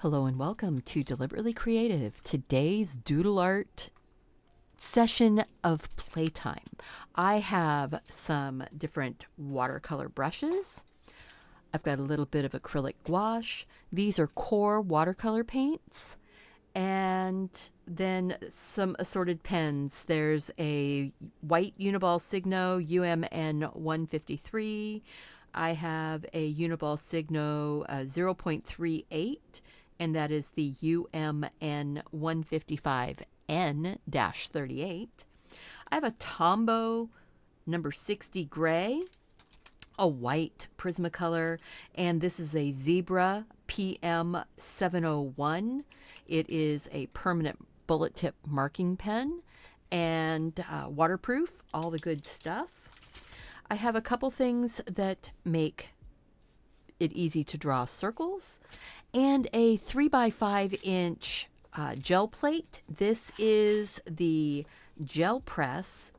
Hello and welcome to Deliberately Creative, today's doodle art session of playtime. I have some different watercolor brushes. I've got a little bit of acrylic gouache. These are core watercolor paints. And then some assorted pens. There's a white Uniball Signo UMN 153. I have a Uniball Signo 0.38. And that is the UMN 155N-38. I have a Tombow number 60 gray, a white Prismacolor, and this is a Zebra PM 701. It is a permanent bullet tip marking pen and waterproof, all the good stuff. I have a couple things that make it easy to draw circles, and a 3x5 inch gel plate. This is the gel press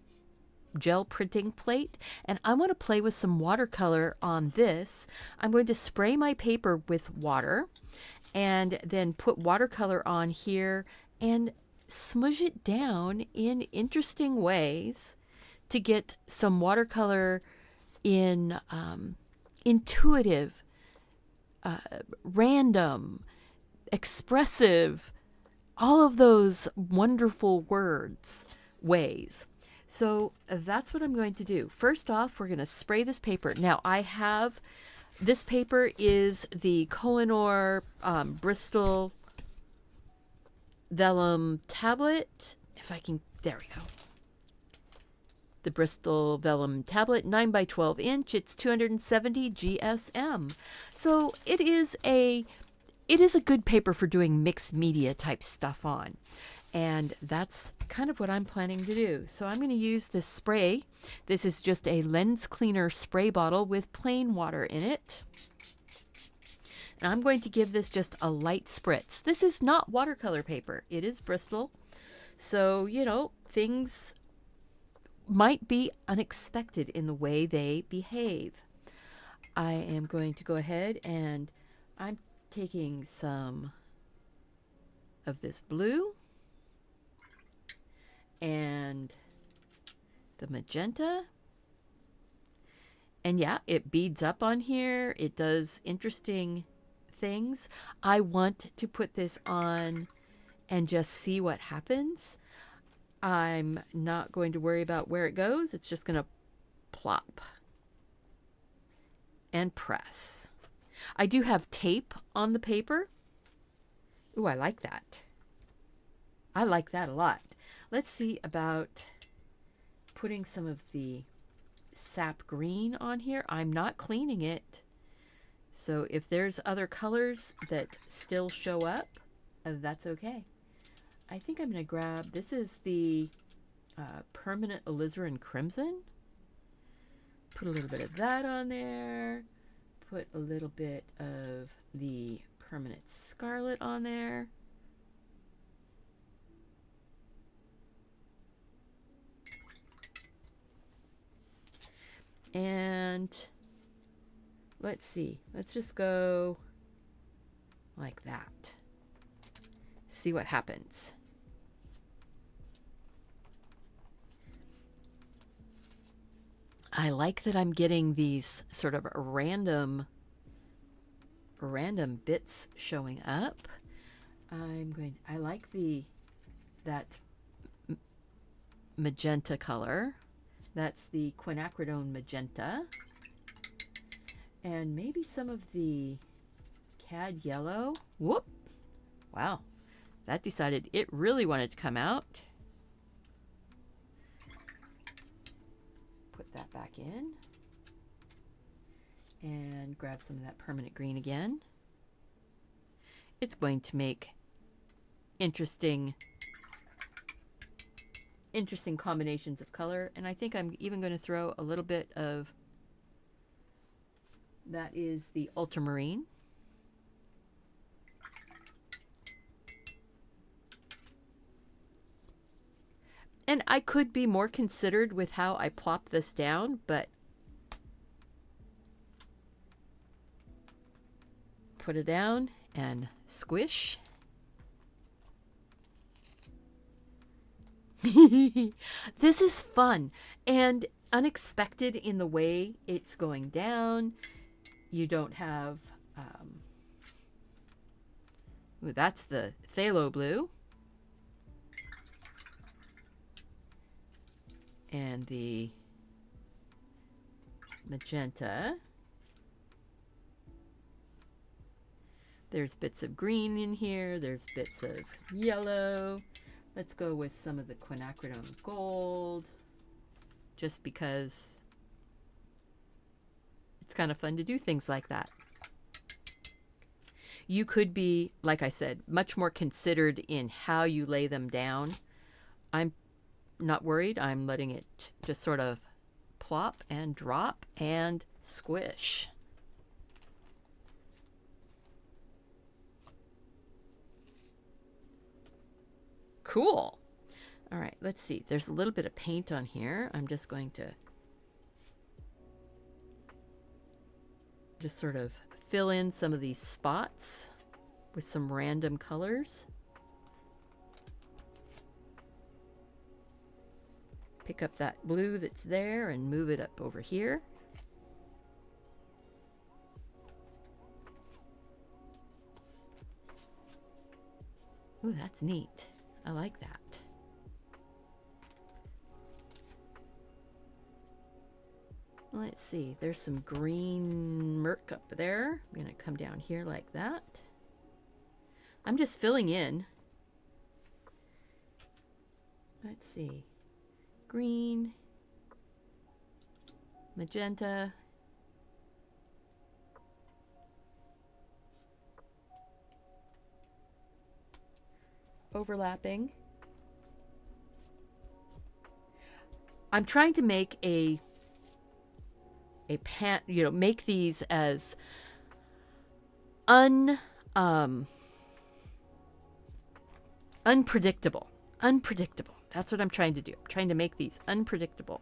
gel printing plate, and I want to play with some watercolor on this. I'm going to spray my paper with water and then put watercolor on here and smudge it down in interesting ways to get some watercolor in intuitive, random, expressive, all of those wonderful ways. So that's what I'm going to do. First off, we're going to spray this paper. Now this paper is the Kohinoor Bristol Vellum tablet. There we go. The Bristol Vellum tablet, 9x12 inch. It's 270 GSM. So it is a good paper for doing mixed media type stuff on. And that's kind of what I'm planning to do. So I'm going to use this spray. This is just a lens cleaner spray bottle with plain water in it. And I'm going to give this just a light spritz. This is not watercolor paper. It is Bristol. So, things might be unexpected in the way they behave. I am going to go ahead and I'm taking some of this blue and the magenta. And yeah, it beads up on here. It does interesting things. I want to put this on and just see what happens. I'm not going to worry about where it goes. It's just going to plop and press. I do have tape on the paper. Ooh, I like that. I like that a lot. Let's see about putting some of the sap green on here. I'm not cleaning it. So if there's other colors that still show up, that's okay. I think I'm going to grab, this is the permanent alizarin crimson. Put a little bit of that on there. Put a little bit of the permanent scarlet on there. And let's see, let's just go like that. See what happens. I like that I'm getting these sort of random bits showing up. I like that magenta color. That's the quinacridone magenta. And maybe some of the cad yellow. Whoop! Wow, that decided it really wanted to come out. Put that back in. And grab some of that permanent green again. It's going to make interesting combinations of color. And I think I'm even going to throw a little bit of, that is the ultramarine. And I could be more considered with how I plop this down, but put it down and squish. This is fun and unexpected in the way it's going down. You don't have, ooh, that's the phthalo blue. And the magenta. There's bits of green in here. There's bits of yellow. Let's go with some of the quinacridone gold, just because it's kind of fun to do things like that. You could be, like I said, much more considered in how you lay them down. I'm not worried. I'm letting it just sort of plop and drop and squish. Cool. All right, let's see. There's a little bit of paint on here. I'm just going to just sort of fill in some of these spots with some random colors. Pick up that blue that's there and move it up over here. Ooh, that's neat. I like that. Let's see, there's some green murk up there. I'm gonna come down here like that. I'm just filling in. Let's see, green, magenta, overlapping. I'm trying to make a pan, you know, make these as unpredictable. Unpredictable. That's what I'm trying to do. I'm trying to make these unpredictable.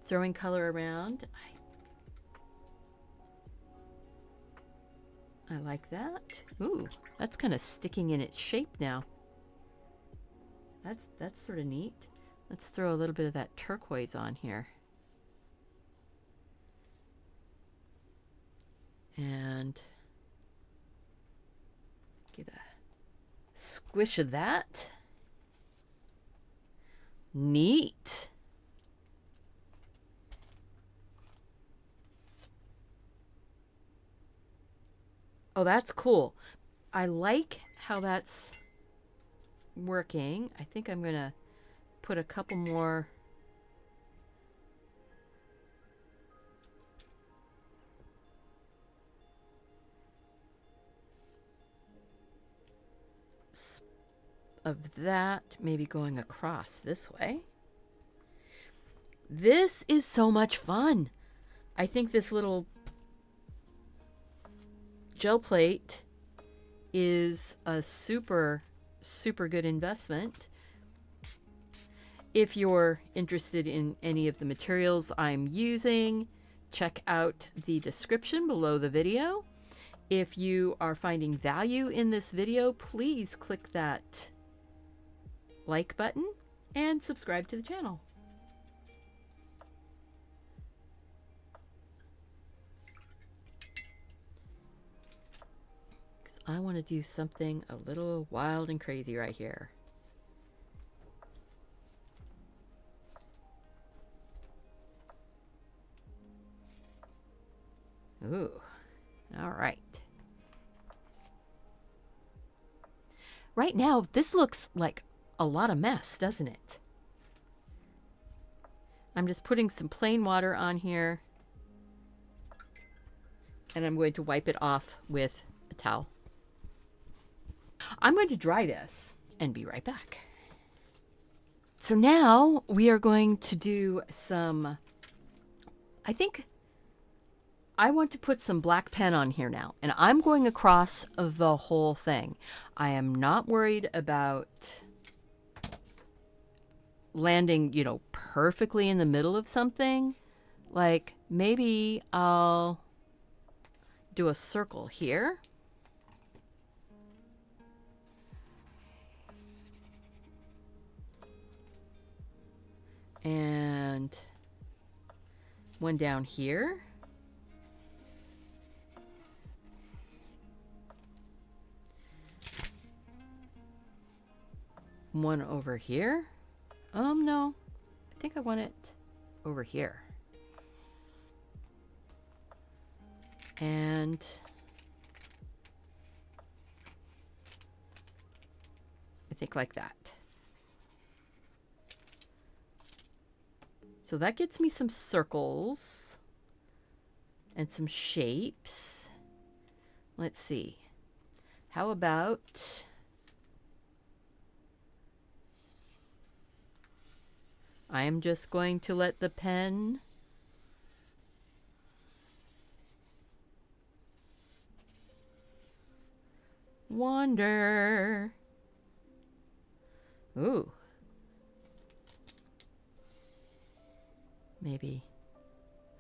Throwing color around. I like that. Ooh, that's kind of sticking in its shape now. That's sort of neat. Let's throw a little bit of that turquoise on here. And get a squish of that. Neat. Oh, that's cool. I like how that's working. I think I'm gonna put a couple more of that, maybe going across this way. This is so much fun. I think this little gel plate is a super good investment. If you're interested in any of the materials I'm using, check out the description below the video. If you are finding value in this video, please click that like button and subscribe to the channel. Because I want to do something a little wild and crazy right here. Ooh, all right. Right now, this looks like a lot of mess, doesn't it? I'm just putting some plain water on here, and I'm going to wipe it off with a towel. I'm going to dry this and be right back. So now we are going to do some, I think I want to put some black pen on here now, and I'm going across the whole thing. I am not worried about landing, you know, perfectly in the middle of something. Like maybe I'll do a circle here. And one down here. One over here. No. I think I want it over here. And I think like that. So that gets me some circles and some shapes. Let's see. How about I am just going to let the pen wander. Ooh. Maybe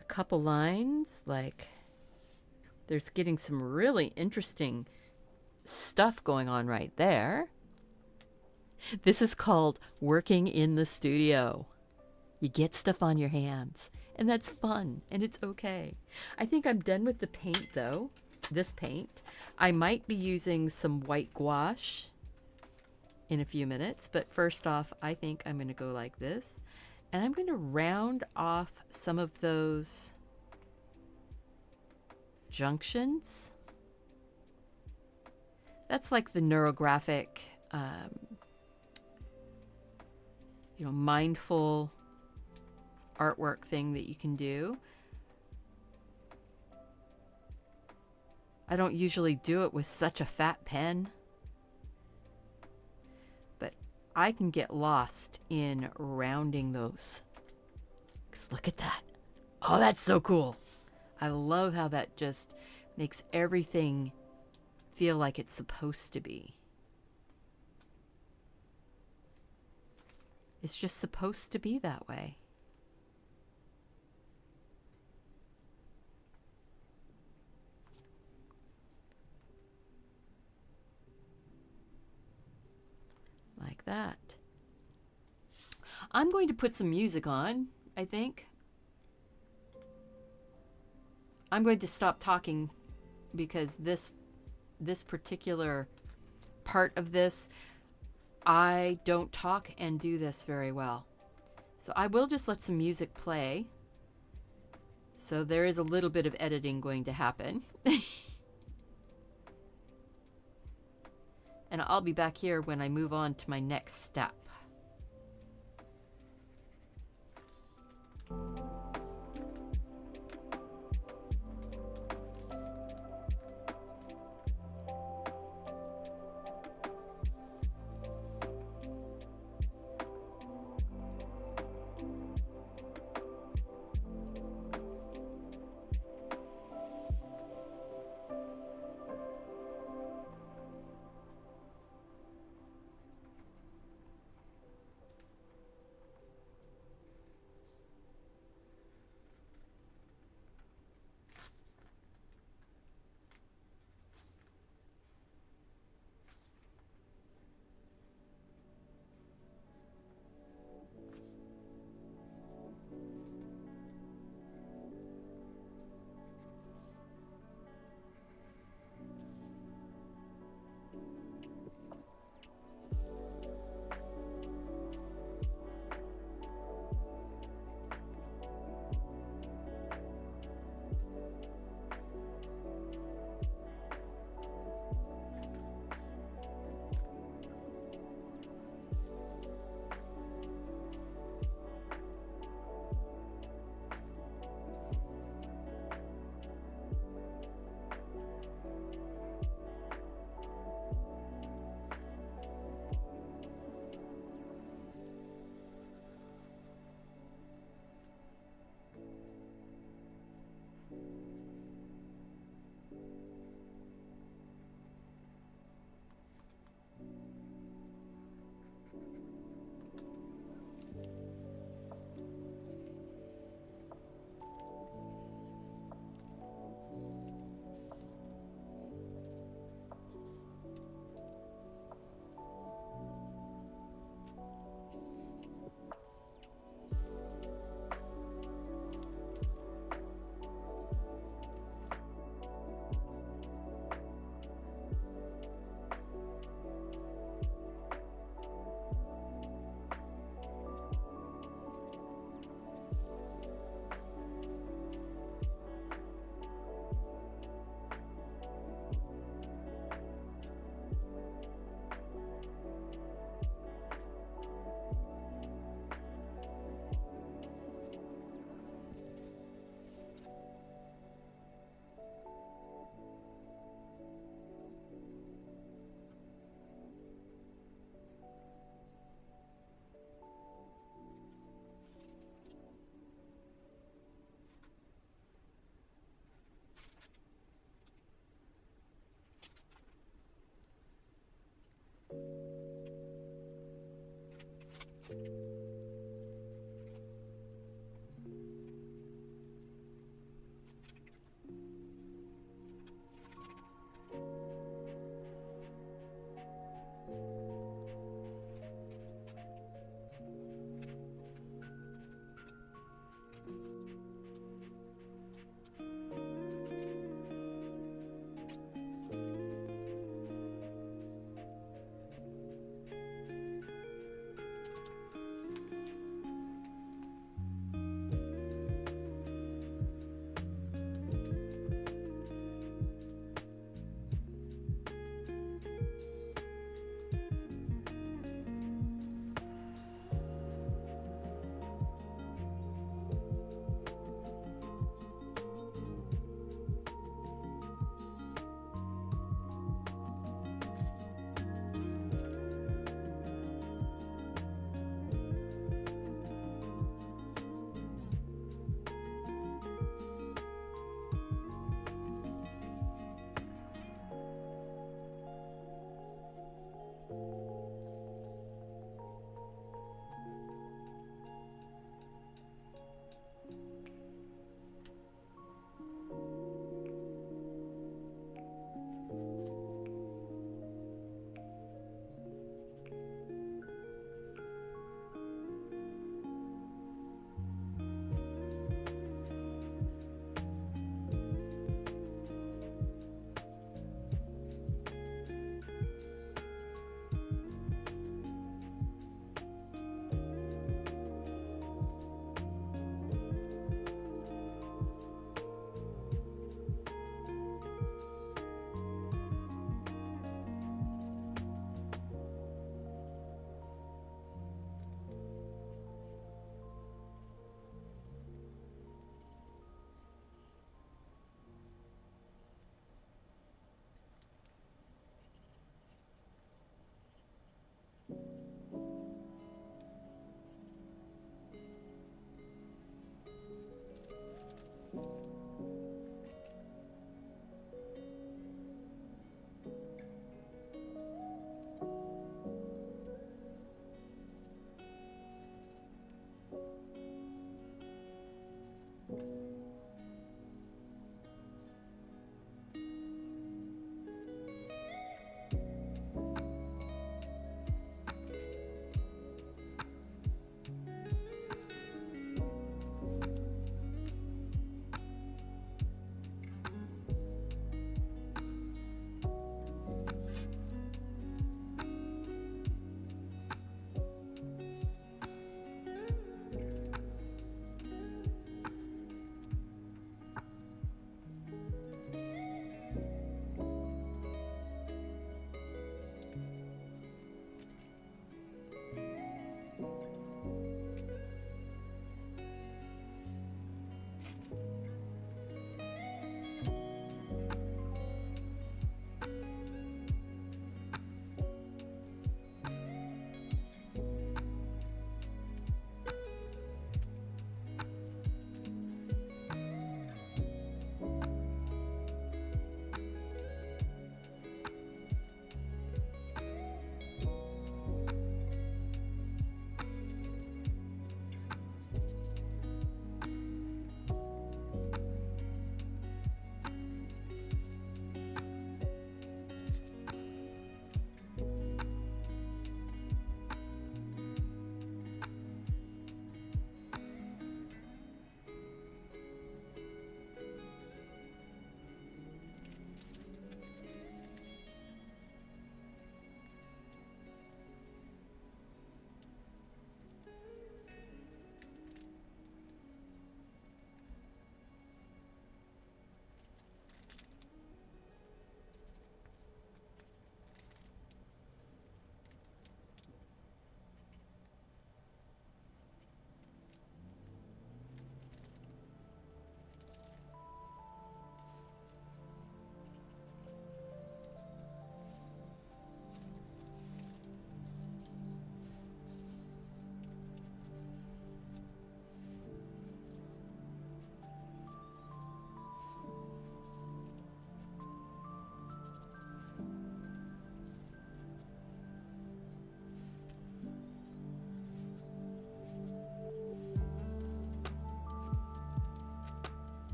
a couple lines, like there's getting some really interesting stuff going on right there. This is called working in the studio. You get stuff on your hands, and that's fun, and it's okay. I think I'm done with the paint, though. This paint. I might be using some white gouache in a few minutes, but first off, I think I'm going to go like this. And I'm going to round off some of those junctions. That's like the neurographic, mindful artwork thing that you can do. I don't usually do it with such a fat pen, but I can get lost in rounding those. 'Cause look at that. Oh, that's so cool. I love how that just makes everything feel like it's supposed to be. It's just supposed to be that way. Like that. I'm going to put some music on, I think. I'm going to stop talking because this particular part of this, I don't talk and do this very well. So I will just let some music play. So there is a little bit of editing going to happen. And I'll be back here when I move on to my next step.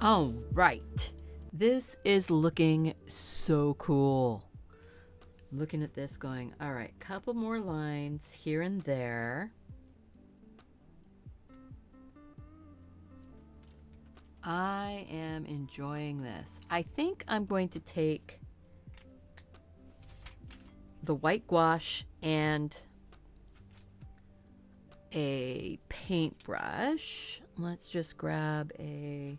All right. This is looking so cool. Looking at this going, all right, couple more lines here and there. I am enjoying this. I think I'm going to take the white gouache and a paintbrush. Let's just grab a,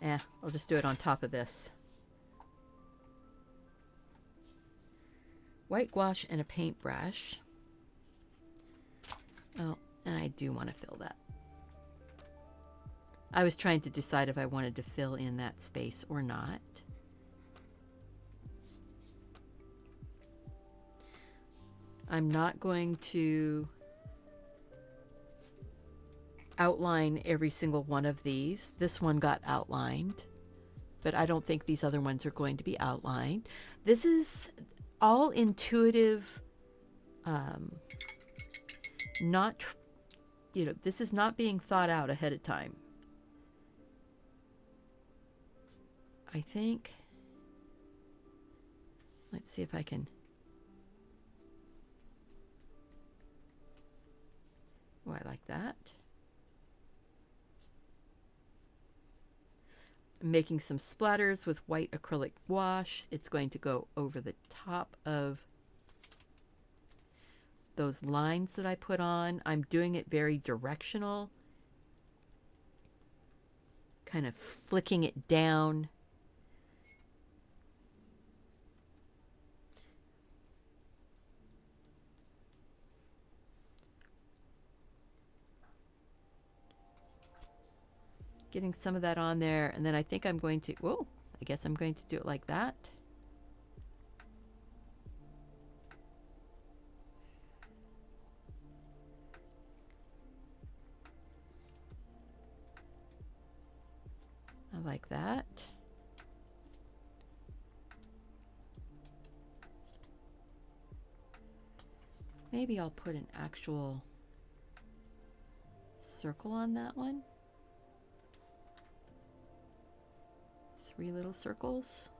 I'll just do it on top of this. White gouache and a paintbrush. Oh, and I do want to fill that. I was trying to decide if I wanted to fill in that space or not. I'm not going to outline every single one of these. This one got outlined, but I don't think these other ones are going to be outlined. This is all intuitive, not, this is not being thought out ahead of time. I think, let's see if I can, oh, I like that. I'm making some splatters with white acrylic gouache. It's going to go over the top of those lines that I put on. I'm doing it very directional, kind of flicking it down. Getting some of that on there, and then I think I'm going to, whoa, I guess I'm going to do it like that. I like that. Maybe I'll put an actual circle on that one. 3 little circles.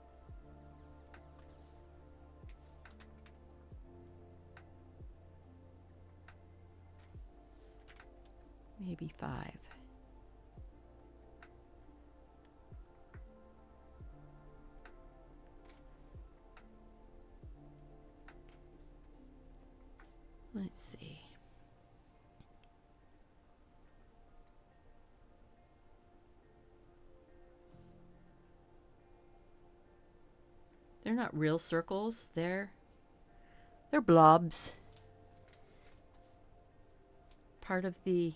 Maybe 5. Let's see. They're not real circles. They're blobs. Part of the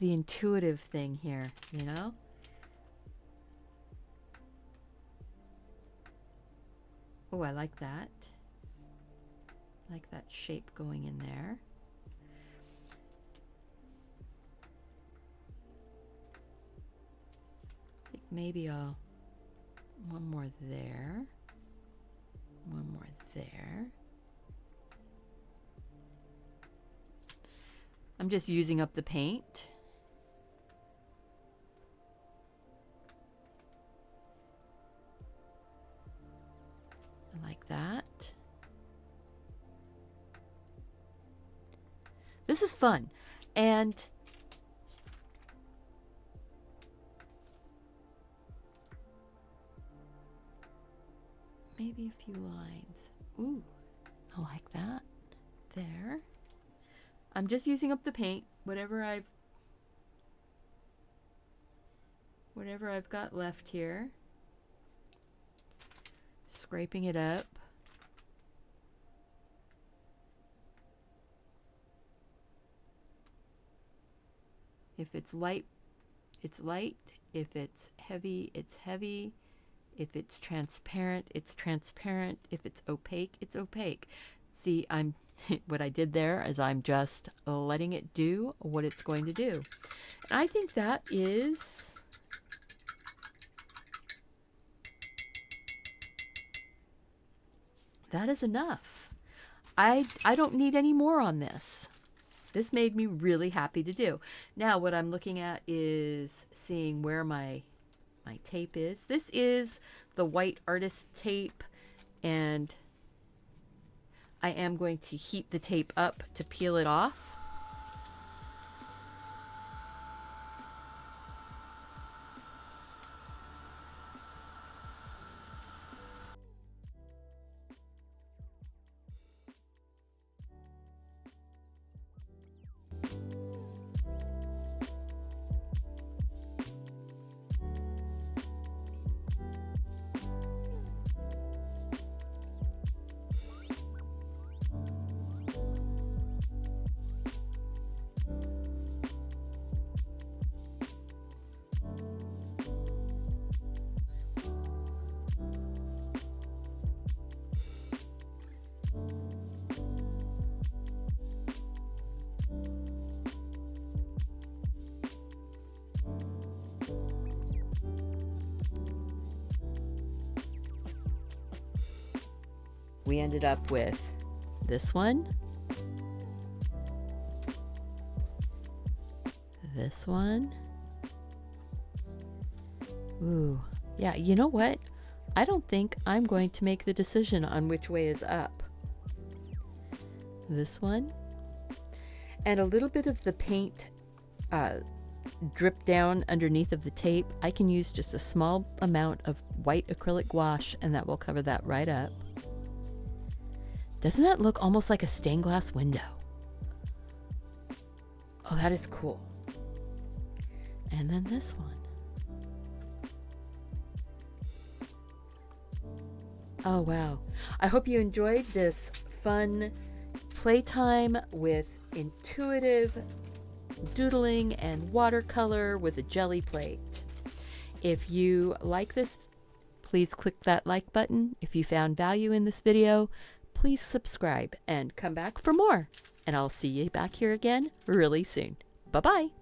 intuitive thing here, you know? Oh, I like that. I like that shape going in there. I think maybe I'll one more there. One more there. I'm just using up the paint. I like that. This is fun. And maybe a few lines. Ooh, I like that. There. I'm just using up the paint, whatever I've got left here. Scraping it up. If it's light, it's light. If it's heavy, it's heavy. If it's transparent, it's transparent. If it's opaque, it's opaque. See, what I did there is I'm just letting it do what it's going to do. And I think that is enough. I don't need any more on this. This made me really happy to do. Now what I'm looking at is seeing where my tape is. This is the white artist tape, and I am going to heat the tape up to peel it off. We ended up with this one, this one. Ooh, yeah, you know what? I don't think I'm going to make the decision on which way is up. This one. And a little bit of the paint drip down underneath of the tape. I can use just a small amount of white acrylic gouache, and that will cover that right up. Doesn't that look almost like a stained glass window? Oh, that is cool. And then this one. Oh, wow. I hope you enjoyed this fun playtime with intuitive doodling and watercolor with a Gelli Plate. If you like this, please click that like button. If you found value in this video, please subscribe and come back for more. And I'll see you back here again really soon. Bye-bye.